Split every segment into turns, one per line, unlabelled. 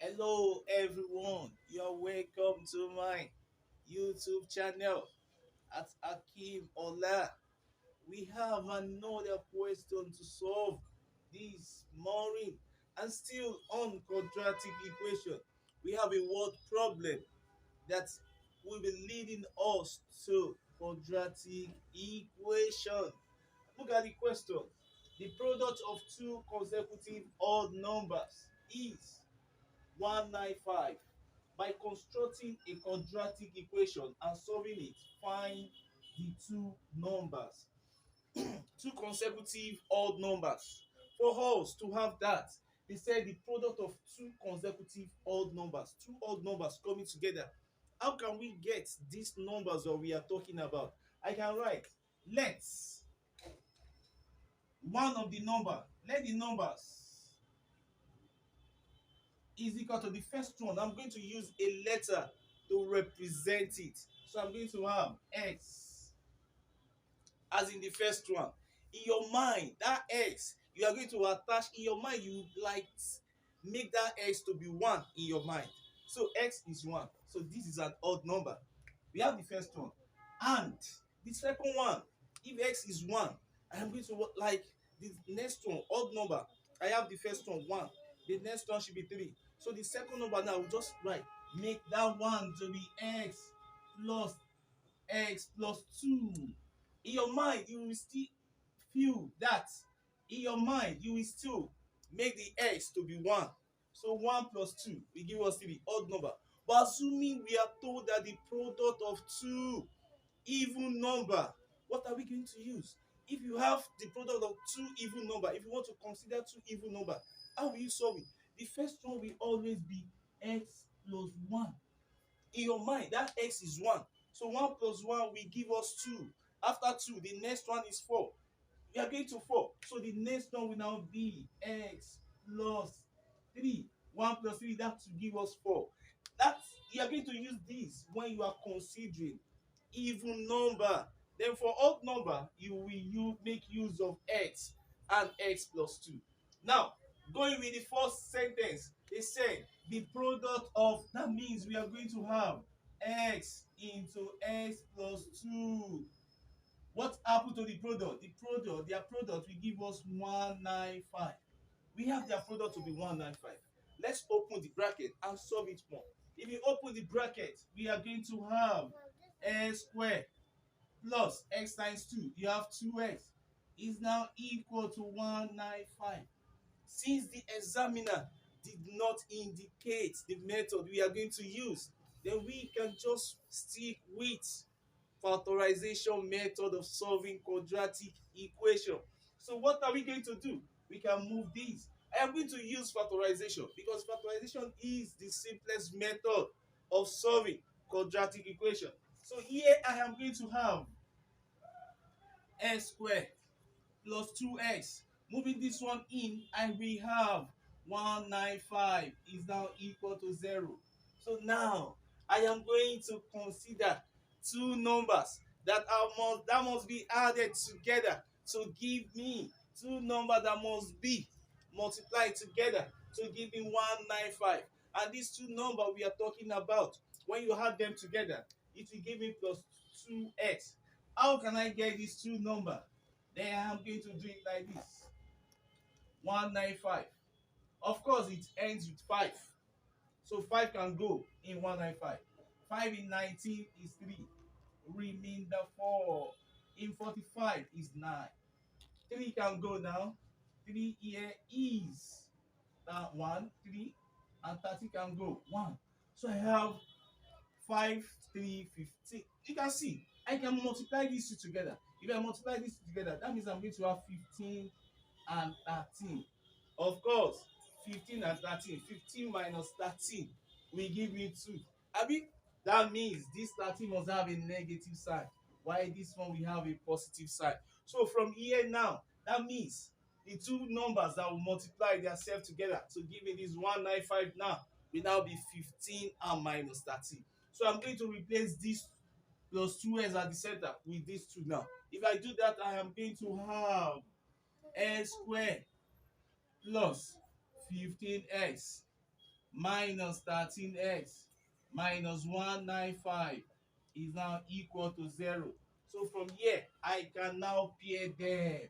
Hello, everyone. You're welcome to my YouTube channel at Akeem Ola. We have another question to solve this morning, and still on quadratic equation. We have a word problem that will be leading us to quadratic equation. Look at the question. The product of two consecutive odd numbers is 195. By constructing a quadratic equation and solving it, find the two numbers. Two consecutive odd numbers. For us to have that, they said the product of two consecutive odd numbers, two odd numbers coming together. How can we get these numbers that we are talking about? I can write, let's one of the number, let the numbers is equal to the first one. I'm going to use a letter to represent it. So I'm going to have x as in the first one. In your mind, that x, you are going to attach, in your mind, you like make that x to be 1 in your mind. So x is 1. So this is an odd number. We have the first one. And the second one, if x is 1, I am going to like the next one, odd number. I have the first one, 1. The next one should be 3. So the second number now, will just write, make that 1 to be x plus 2. In your mind, you will still feel that. In your mind, you will still make the x to be 1. So 1 plus 2 will give us 3, odd number. But assuming we are told that the product of two even number, what are we going to use? If you have the product of two even number, if you want to consider two even number, how will you solve it? The first one will always be x plus 1. In your mind, that x is 1. So 1 plus 1 will give us 2. After 2, the next one is 4. We are going to 4. So the next one will now be x plus 3. 1 plus 3, that will give us 4. That you are going to use this when you are considering even number. Then for odd number, you make use of x and x plus 2. Now, going with the first sentence, they said the product of, that means we are going to have x into x plus 2. What happened to the product? Their product will give us 195. We have their product to be 195. Let's open the bracket and solve it more. If you open the bracket, we are going to have x squared plus x times 2. You have 2x is now equal to 195. Since the examiner did not indicate the method we are going to use, then we can just stick with factorization method of solving quadratic equation. So what are we going to do? We can move these. I am going to use factorization because factorization is the simplest method of solving quadratic equation. So here I am going to have x squared plus 2x. Moving this one in, and we have 195 is now equal to 0. So now I am going to consider two numbers that must be added together to give me two numbers that must be multiplied together to give me 195. And these two numbers we are talking about, when you add them together, it will give me plus 2x. How can I get these two numbers? Then I'm going to do it like this. 195. Of course, it ends with 5. So 5 can go in 195. 5 in 19 is 3. Remainder 4 in 45 is 9. 3 can go now. 3 here is 1, 3. And 30 can go 1. So I have 5, 3, 15. You can see, I can multiply these two together. If I multiply these two together, that means I'm going to have 15 and 13. Of course, 15 and 13. 15 minus 13 will give me 2. Abi, that means this 13 must have a negative sign, while this one will have a positive sign. So from here now, that means the two numbers that will multiply themselves together to give me this 195 now will now be 15 and minus 13. So I'm going to replace this plus 2s at the center with these two now. If I do that, I am going to have x squared plus 15x minus 13x minus 195 is now equal to 0. So from here, I can now pair them.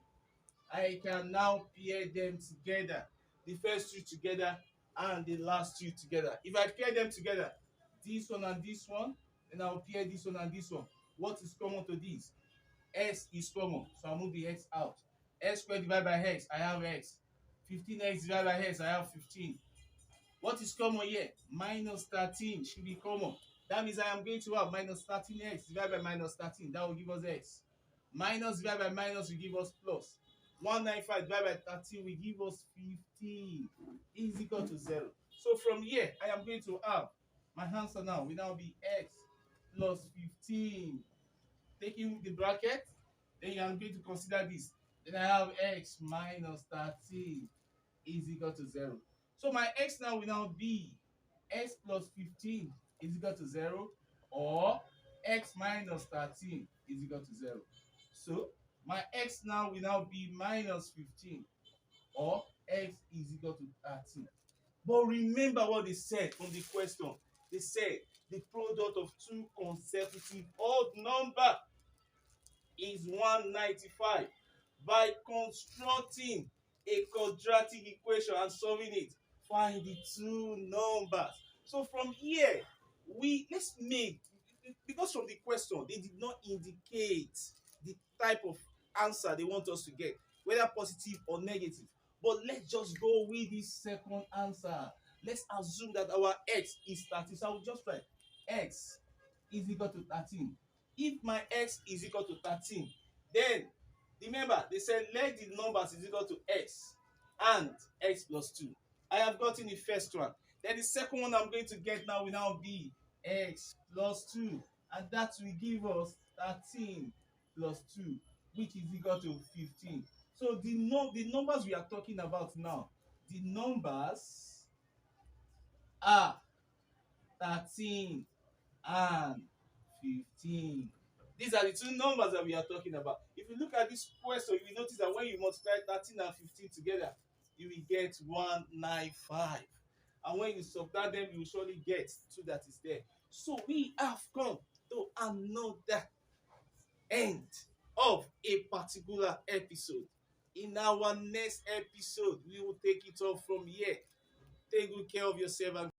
I can now pair them together. The first two together and the last two together. If I pair them together, this one and this one, then I'll pair this one and this one. What is common to this? X is common, so I'll move the x out. X squared divided by x, I have x. 15x divided by x, I have 15. What is common here? Minus 13 should be common. That means I am going to have minus 13x divided by minus 13. That will give us x. Minus divided by minus will give us plus. 195 divided by 13 will give us 15 is equal to 0. So from here, I am going to have my answer now will now be x plus 15. Taking the bracket, then I am going to consider this. Then I have x minus 13 is equal to 0. So my x now will now be x plus 15 is equal to 0 or x minus 13 is equal to 0. So my x now will now be minus 15 or x is equal to 13. But remember what they said from the question. They said the product of two consecutive odd numbers is 195. By constructing a quadratic equation and solving it, find the two numbers. So from here, let's make, because from the question they did not indicate the type of answer they want us to get, whether positive or negative. But let's just go with this second answer. Let's assume that our x is 13. So I will just write x is equal to 13. If my x is equal to 13, then remember they said let the numbers is equal to x and x plus 2. I have gotten the first one. Then the second one I'm going to get now will now be x plus 2, and that will give us 13 plus 2, which is equal to 15. So the numbers we are talking about now, the numbers are 13 and 15. These are the two numbers that we are talking about. If you look at this question, you will notice that when you multiply 13 and 15 together, you will get 195. And when you subtract them, you will surely get 2 that is there. So we have come to another end of a particular episode. In our next episode, we will take it off from here. Take good care of yourself and